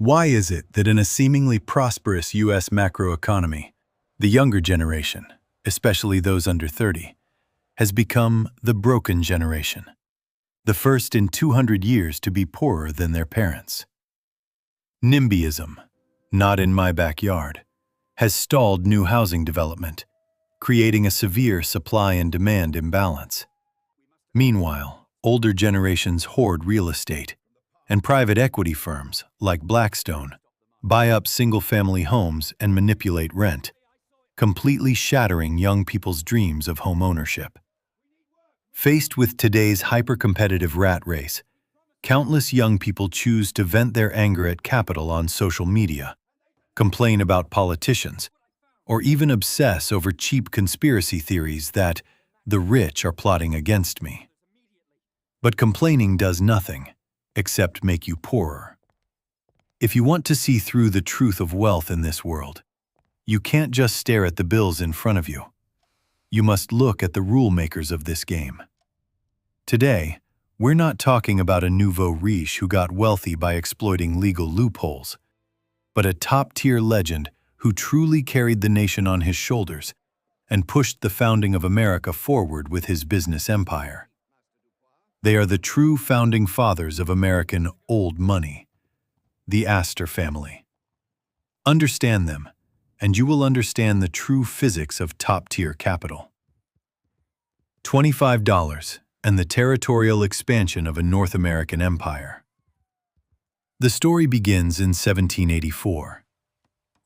Why is it that in a seemingly prosperous U.S. macroeconomy, the younger generation, especially those under 30, has become the broken generation, the first in 200 years to be poorer than their parents? NIMBYism, not in my backyard, has stalled new housing development, creating a severe supply and demand imbalance. Meanwhile, older generations hoard real estate, and private equity firms, like Blackstone, buy up single-family homes and manipulate rent, completely shattering young people's dreams of home ownership. Faced with today's hyper-competitive rat race, countless young people choose to vent their anger at capital on social media, complain about politicians, or even obsess over cheap conspiracy theories that the rich are plotting against me. But complaining does nothing except make you poorer. If you want to see through the truth of wealth in this world, you can't just stare at the bills in front of you. You must look at the rule makers of this game. Today, we're not talking about a nouveau riche who got wealthy by exploiting legal loopholes, but a top-tier legend who truly carried the nation on his shoulders and pushed the founding of America forward with his business empire. They are the true founding fathers of American old money, the Astor Family. Understand them, and you will understand the true physics of top-tier capital. $25 and the territorial expansion of a North American empire. The story begins in 1784.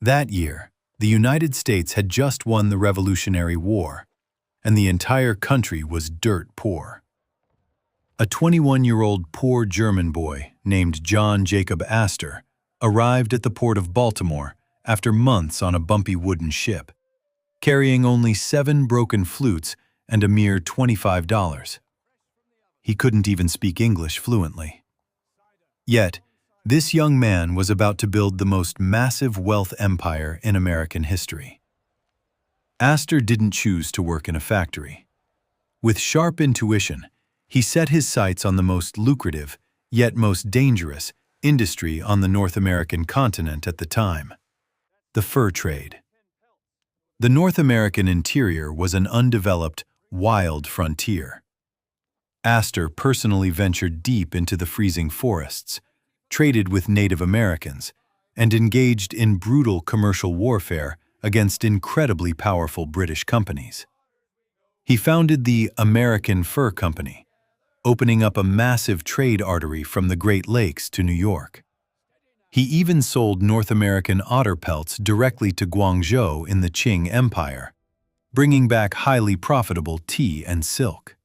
That year, the United States had just won the Revolutionary War, and the entire country was dirt poor. A 21-year-old poor German boy named John Jacob Astor arrived at the port of Baltimore after months on a bumpy wooden ship, carrying only 7 broken flutes and a mere $25. He couldn't even speak English fluently. Yet, this young man was about to build the most massive wealth empire in American history. Astor didn't choose to work in a factory. With sharp intuition, he set his sights on the most lucrative, yet most dangerous, industry on the North American continent at the time: the fur trade. The North American interior was an undeveloped, wild frontier. Astor personally ventured deep into the freezing forests, traded with Native Americans, and engaged in brutal commercial warfare against incredibly powerful British companies. He founded the American Fur Company, opening up a massive trade artery from the Great Lakes to New York. He even sold North American otter pelts directly to Guangzhou in the Qing Empire, bringing back highly profitable tea and silk.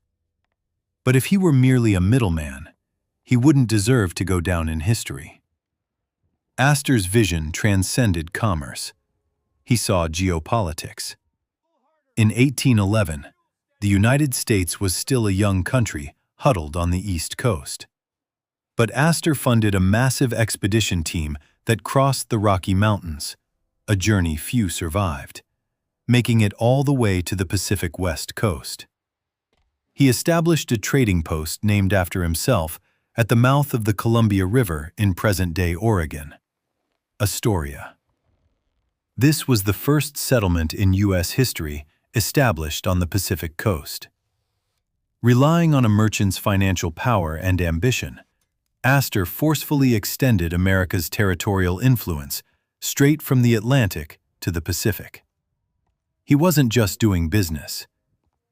But if he were merely a middleman, he wouldn't deserve to go down in history. Astor's vision transcended commerce. He saw geopolitics. In 1811, the United States was still a young country huddled on the East Coast. But Astor funded a massive expedition team that crossed the Rocky Mountains, a journey few survived, making it all the way to the Pacific West Coast. He established a trading post named after himself at the mouth of the Columbia River in present-day Oregon, Astoria. This was the first settlement in U.S. history established on the Pacific Coast. Relying on a merchant's financial power and ambition, Astor forcefully extended America's territorial influence straight from the Atlantic to the Pacific. He wasn't just doing business.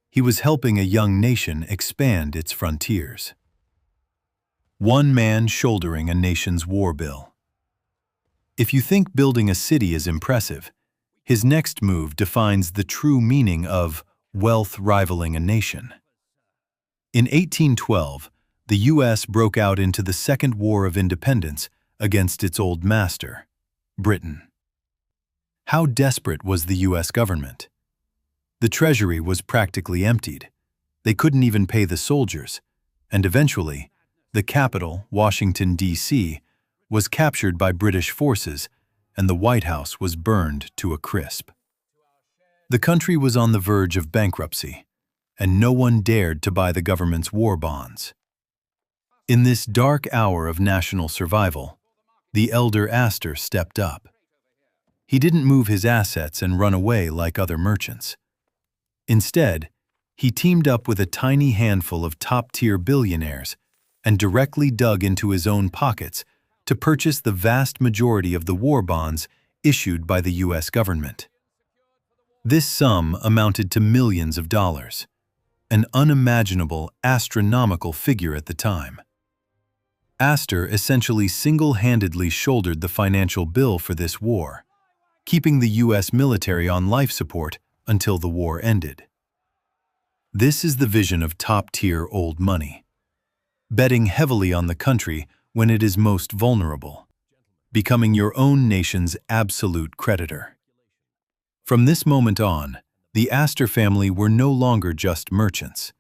He was helping a young nation expand its frontiers. One man shouldering a nation's war bill. If you think building a city is impressive, his next move defines the true meaning of wealth rivaling a nation. In 1812, the U.S. broke out into the Second War of Independence against its old master, Britain. How desperate was the U.S. government? The treasury was practically emptied. They couldn't even pay the soldiers, and eventually, the capital, Washington, D.C., was captured by British forces, and the White House was burned to a crisp. The country was on the verge of bankruptcy, and no one dared to buy the government's war bonds. In this dark hour of national survival, the elder Astor stepped up. He didn't move his assets and run away like other merchants. Instead, he teamed up with a tiny handful of top-tier billionaires and directly dug into his own pockets to purchase the vast majority of the war bonds issued by the U.S. government. This sum amounted to millions of dollars, an unimaginable, astronomical figure at the time. Astor essentially single-handedly shouldered the financial bill for this war, keeping the U.S. military on life support until the war ended. This is the vision of top-tier old money, betting heavily on the country when it is most vulnerable, becoming your own nation's absolute creditor. From this moment on, the Astor family were no longer just merchants.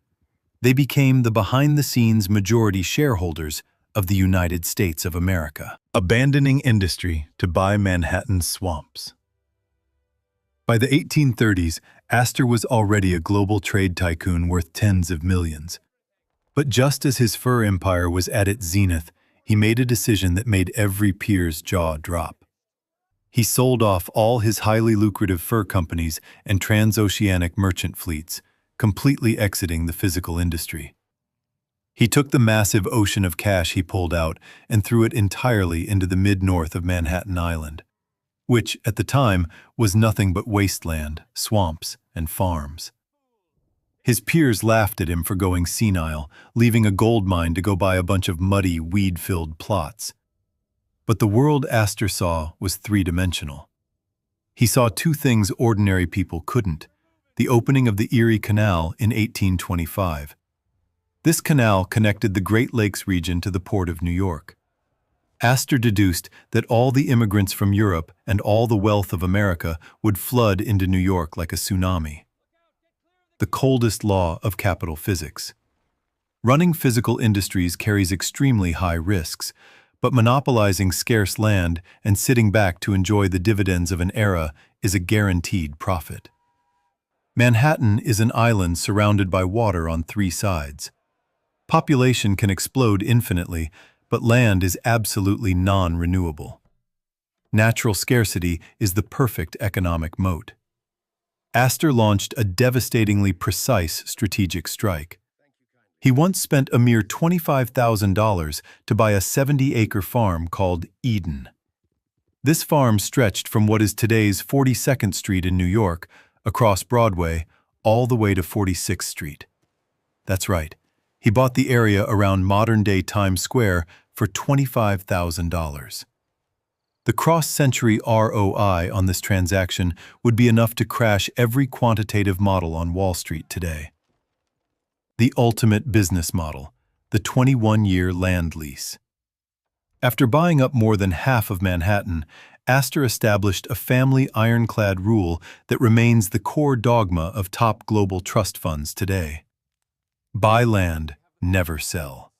They became the behind-the-scenes majority shareholders of the United States of America. Abandoning industry to buy Manhattan's swamps. By the 1830s, Astor was already a global trade tycoon worth tens of millions. But just as his fur empire was at its zenith, he made a decision that made every peer's jaw drop. He sold off all his highly lucrative fur companies and transoceanic merchant fleets, completely exiting the physical industry. He took the massive ocean of cash he pulled out and threw it entirely into the mid-north of Manhattan Island, which, at the time, was nothing but wasteland, swamps, and farms. His peers laughed at him for going senile, leaving a gold mine to go buy a bunch of muddy, weed-filled plots. But the world Astor saw was three-dimensional. He saw two things ordinary people couldn't: the opening of the Erie Canal in 1825. This canal connected the Great Lakes region to the port of New York. Astor deduced that all the immigrants from Europe and all the wealth of America would flood into New York like a tsunami. The coldest law of capital physics. Running physical industries carries extremely high risks, but monopolizing scarce land and sitting back to enjoy the dividends of an era is a guaranteed profit. Manhattan is an island surrounded by water on three sides. Population can explode infinitely, but land is absolutely non-renewable. Natural scarcity is the perfect economic moat. Astor launched a devastatingly precise strategic strike. He once spent a mere $25,000 to buy a 70-acre farm called Eden. This farm stretched from what is today's 42nd Street in New York, across Broadway, all the way to 46th Street. That's right. He bought the area around modern-day Times Square for $25,000. The cross-century ROI on this transaction would be enough to crash every quantitative model on Wall Street today. The ultimate business model, the 21-year land lease. After buying up more than half of Manhattan, Astor established a family ironclad rule that remains the core dogma of top global trust funds today. Buy land, never sell.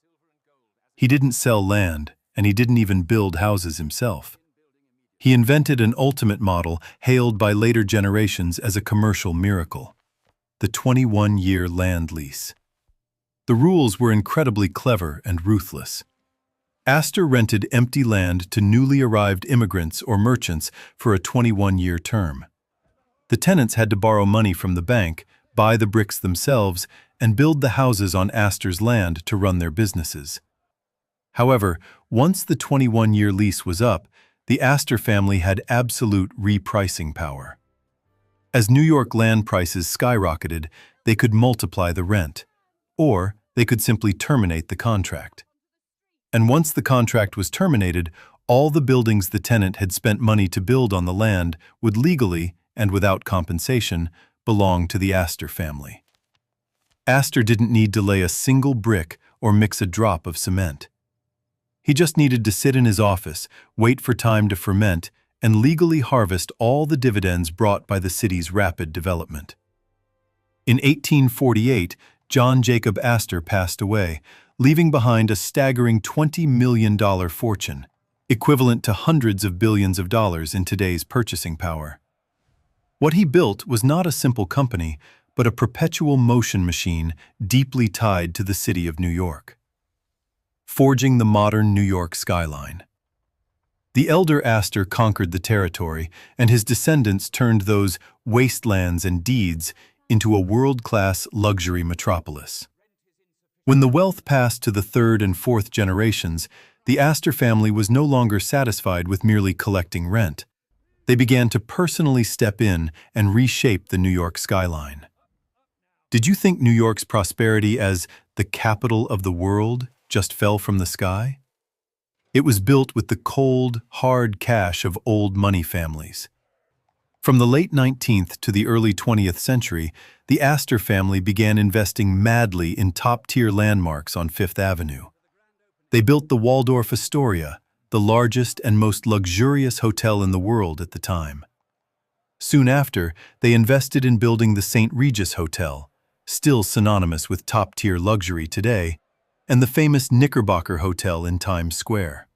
He didn't sell land, and he didn't even build houses himself. He invented an ultimate model hailed by later generations as a commercial miracle: the 21-year land lease. The rules were incredibly clever and ruthless. Astor rented empty land to newly arrived immigrants or merchants for a 21-year term. The tenants had to borrow money from the bank, buy the bricks themselves, and build the houses on Astor's land to run their businesses. However, once the 21-year lease was up, the Astor family had absolute repricing power. As New York land prices skyrocketed, they could multiply the rent, or they could simply terminate the contract. And once the contract was terminated, all the buildings the tenant had spent money to build on the land would legally, and without compensation, belong to the Astor family. Astor didn't need to lay a single brick or mix a drop of cement. He just needed to sit in his office, wait for time to ferment, and legally harvest all the dividends brought by the city's rapid development. In 1848, John Jacob Astor passed away, leaving behind a staggering $20 million fortune, equivalent to hundreds of billions of dollars in today's purchasing power. What he built was not a simple company, but a perpetual motion machine deeply tied to the city of New York. Forging the modern New York skyline. The elder Astor conquered the territory, and his descendants turned those wastelands and deeds into a world-class luxury metropolis. When the wealth passed to the third and fourth generations, the Astor family was no longer satisfied with merely collecting rent. They began to personally step in and reshape the New York skyline. Did you think New York's prosperity as the capital of the world just fell from the sky? It was built with the cold, hard cash of old money families. From the late 19th to the early 20th century, the Astor family began investing madly in top-tier landmarks on Fifth Avenue. They built the Waldorf Astoria, the largest and most luxurious hotel in the world at the time. Soon after, they invested in building the St. Regis Hotel, still synonymous with top-tier luxury today, and the famous Knickerbocker Hotel in Times Square.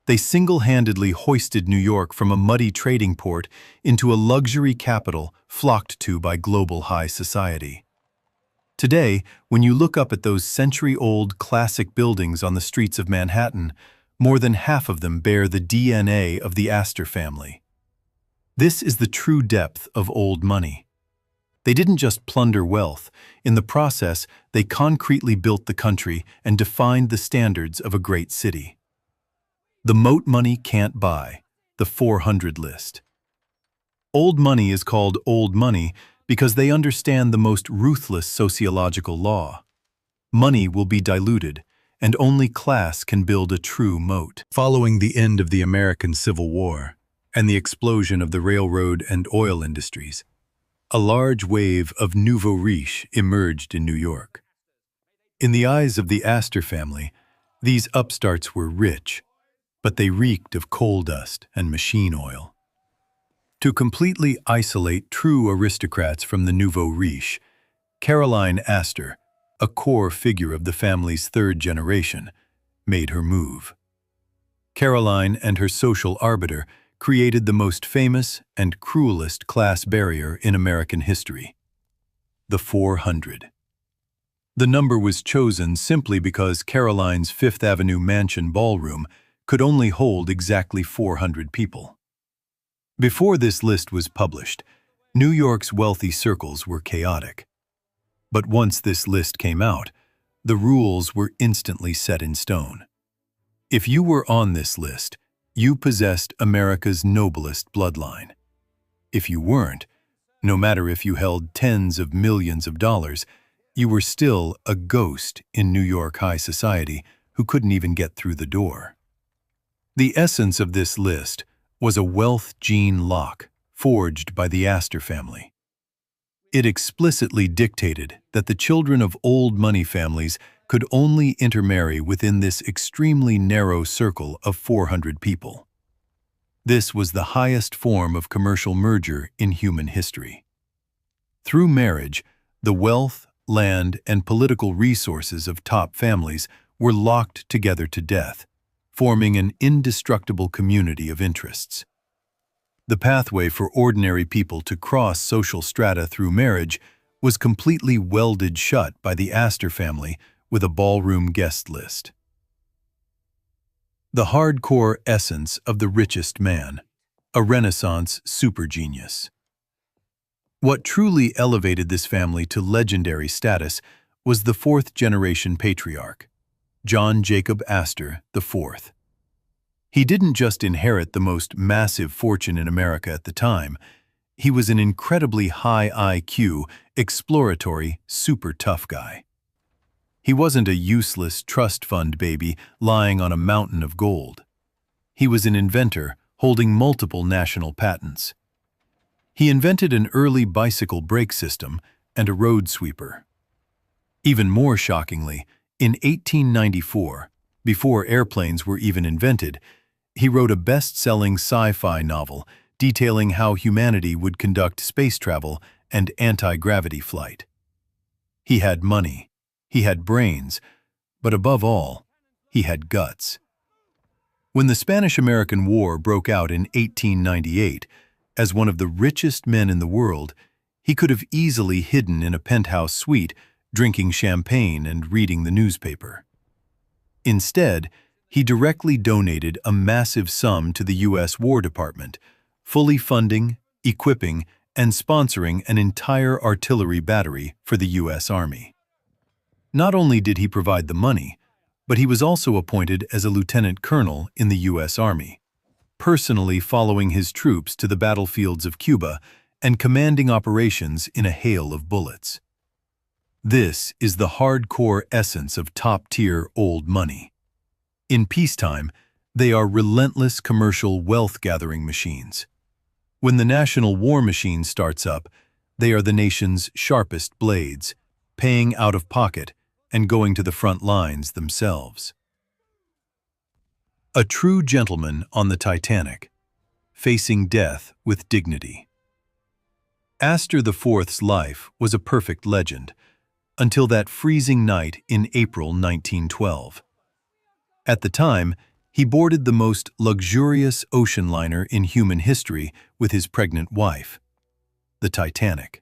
They single-handedly hoisted New York from a muddy trading port into a luxury capital flocked to by global high society. Today, when you look up at those century-old classic buildings on the streets of Manhattan, more than half of them bear the DNA of the Astor family. This is the true depth of old money. They didn't just plunder wealth. In the process, they concretely built the country and defined the standards of a great city. The Moat money can't buy, the 400 list. Old money is called old money because they understand the most ruthless sociological law. Money will be diluted, and only class can build a true moat. Following the end of the American Civil War and the explosion of the railroad and oil industries, a large wave of nouveau riche emerged in New York. In the eyes of the Astor family, these upstarts were rich, but they reeked of coal dust and machine oil. To completely isolate true aristocrats from the nouveau riche, Caroline Astor, a core figure of the family's third generation, made her move. Caroline and her social arbiter created the most famous and cruelest class barrier in American history, the 400. The number was chosen simply because Caroline's Fifth Avenue mansion ballroom could only hold exactly 400 people. Before this list was published, New York's wealthy circles were chaotic. But once this list came out, the rules were instantly set in stone. If you were on this list, you possessed America's noblest bloodline. If you weren't, no matter if you held tens of millions of dollars, you were still a ghost in New York high society who couldn't even get through the door. The essence of this list was a wealth gene lock forged by the Astor family. It explicitly dictated that the children of old money families could only intermarry within this extremely narrow circle of 400 people. This was the highest form of commercial merger in human history. Through marriage, the wealth, land, and political resources of top families were locked together to death, forming an indestructible community of interests. The pathway for ordinary people to cross social strata through marriage was completely welded shut by the Astor family with a ballroom guest list. The hardcore essence of the richest man, a Renaissance supergenius. What truly elevated this family to legendary status was the fourth-generation patriarch, John Jacob Astor IV. He didn't just inherit the most massive fortune in America at the time. He was an incredibly high IQ, exploratory, super tough guy. He wasn't a useless trust fund baby lying on a mountain of gold. He was an inventor holding multiple national patents. He invented an early bicycle brake system and a road sweeper. Even more shockingly, in 1894, before airplanes were even invented, he wrote a best-selling sci-fi novel detailing how humanity would conduct space travel and anti-gravity flight. He had money, he had brains, but above all, he had guts. When the Spanish-American War broke out in 1898, as one of the richest men in the world, he could have easily hidden in a penthouse suite, drinking champagne and reading the newspaper. Instead, he directly donated a massive sum to the U.S. War Department, fully funding, equipping, and sponsoring an entire artillery battery for the U.S. Army. Not only did he provide the money, but he was also appointed as a lieutenant colonel in the U.S. Army, personally following his troops to the battlefields of Cuba and commanding operations in a hail of bullets. This is the hardcore essence of top-tier old money. In peacetime, they are relentless commercial wealth-gathering machines. When the national war machine starts up, they are the nation's sharpest blades, paying out of pocket and going to the front lines themselves. A true gentleman on the Titanic, facing death with dignity. Astor IV's life was a perfect legend, until that freezing night in April 1912. At the time, he boarded the most luxurious ocean liner in human history with his pregnant wife, the Titanic.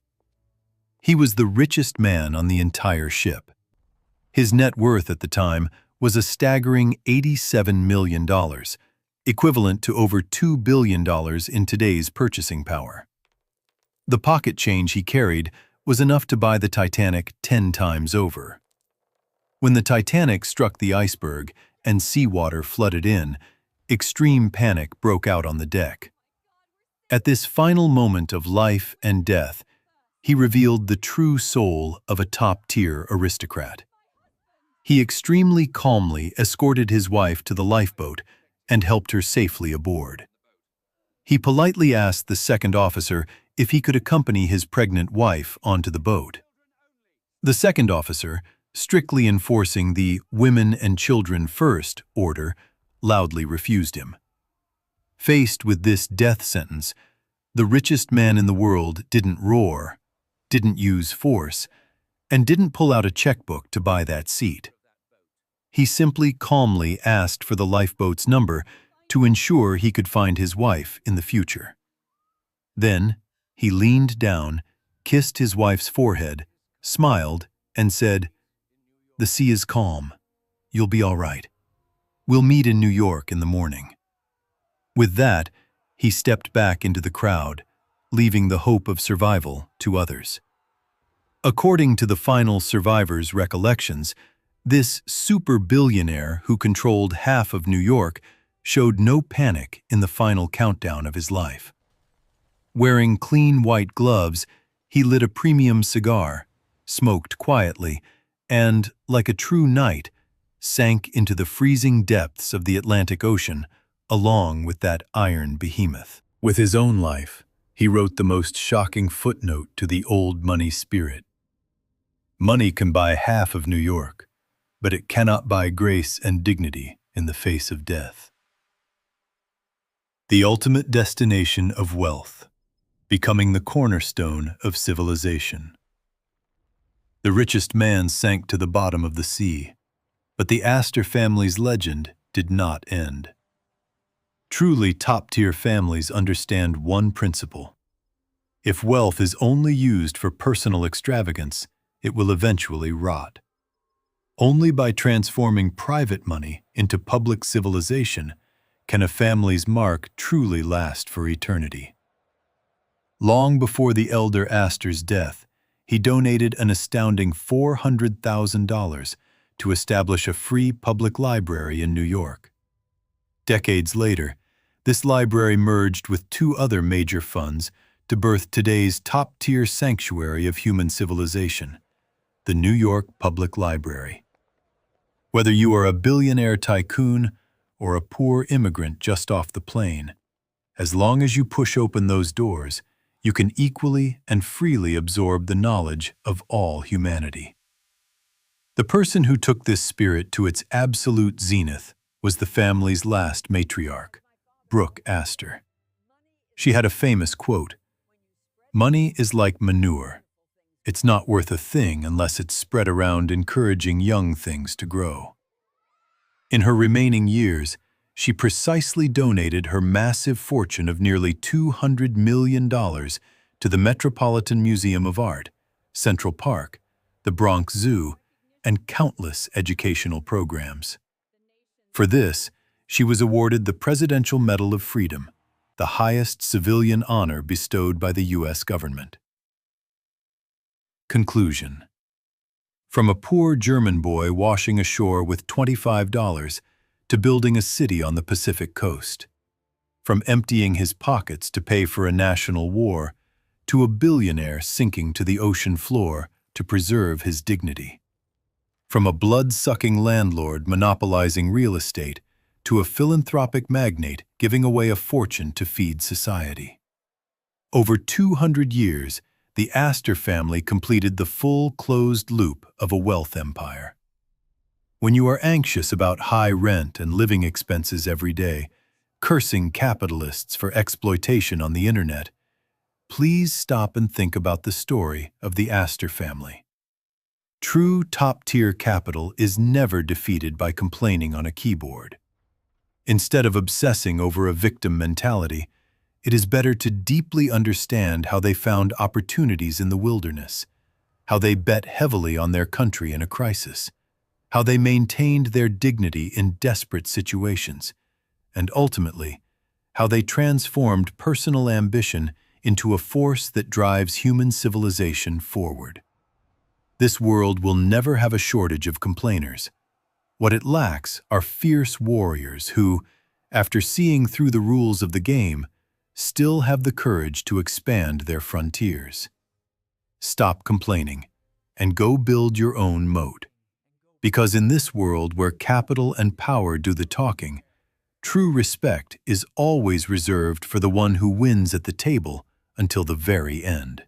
He was the richest man on the entire ship. His net worth at the time was a staggering $87 million, equivalent to over $2 billion in today's purchasing power. The pocket change he carried was enough to buy the Titanic 10 times over. When the Titanic struck the iceberg and seawater flooded in, extreme panic broke out on the deck. At this final moment of life and death, he revealed the true soul of a top-tier aristocrat. He extremely calmly escorted his wife to the lifeboat and helped her safely aboard. He politely asked the second officer if he could accompany his pregnant wife onto the boat. The second officer, strictly enforcing the "women and children first" order, loudly refused him. Faced with this death sentence, the richest man in the world didn't roar, didn't use force, and didn't pull out a checkbook to buy that seat. He simply calmly asked for the lifeboat's number to ensure he could find his wife in the future. Then, he leaned down, kissed his wife's forehead, smiled, and said, "The sea is calm. You'll be all right. We'll meet in New York in the morning." With that, he stepped back into the crowd, leaving the hope of survival to others. According to the final survivors' recollections, this super billionaire who controlled half of New York showed no panic in the final countdown of his life. Wearing clean white gloves, he lit a premium cigar, smoked quietly, and, like a true knight, sank into the freezing depths of the Atlantic Ocean along with that iron behemoth. With his own life, he wrote the most shocking footnote to the old money spirit. Money can buy half of New York, but it cannot buy grace and dignity in the face of death. The ultimate destination of wealth, becoming the cornerstone of civilization. The richest man sank to the bottom of the sea, but the Astor family's legend did not end. Truly top-tier families understand one principle. If wealth is only used for personal extravagance, it will eventually rot. Only by transforming private money into public civilization can a family's mark truly last for eternity. Long before the elder Astor's death, he donated an astounding $400,000 to establish a free public library in New York. Decades later, this library merged with two other major funds to birth today's top-tier sanctuary of human civilization, the New York Public Library. Whether you are a billionaire tycoon or a poor immigrant just off the plane, as long as you push open those doors, you can equally and freely absorb the knowledge of all humanity. The person who took this spirit to its absolute zenith was the family's last matriarch, Brooke Astor. She had a famous quote, "Money is like manure. It's not worth a thing unless it's spread around encouraging young things to grow." In her remaining years, she precisely donated her massive fortune of nearly $200 million to the Metropolitan Museum of Art, Central Park, the Bronx Zoo, and countless educational programs. For this, she was awarded the Presidential Medal of Freedom, the highest civilian honor bestowed by the U.S. government. Conclusion. From a poor German boy washing ashore with $25 to building a city on the Pacific coast. From emptying his pockets to pay for a national war, to a billionaire sinking to the ocean floor to preserve his dignity. From a blood-sucking landlord monopolizing real estate to a philanthropic magnate giving away a fortune to feed society. Over 200 years, the Astor family completed the full closed loop of a wealth empire. When you are anxious about high rent and living expenses every day, cursing capitalists for exploitation on the internet, please stop and think about the story of the Astor family. True top-tier capital is never defeated by complaining on a keyboard. Instead of obsessing over a victim mentality, it is better to deeply understand how they found opportunities in the wilderness, how they bet heavily on their country in a crisis, how they maintained their dignity in desperate situations, and ultimately, how they transformed personal ambition into a force that drives human civilization forward. This world will never have a shortage of complainers. What it lacks are fierce warriors who, after seeing through the rules of the game, still have the courage to expand their frontiers. Stop complaining and go build your own moat. Because in this world where capital and power do the talking, true respect is always reserved for the one who wins at the table until the very end.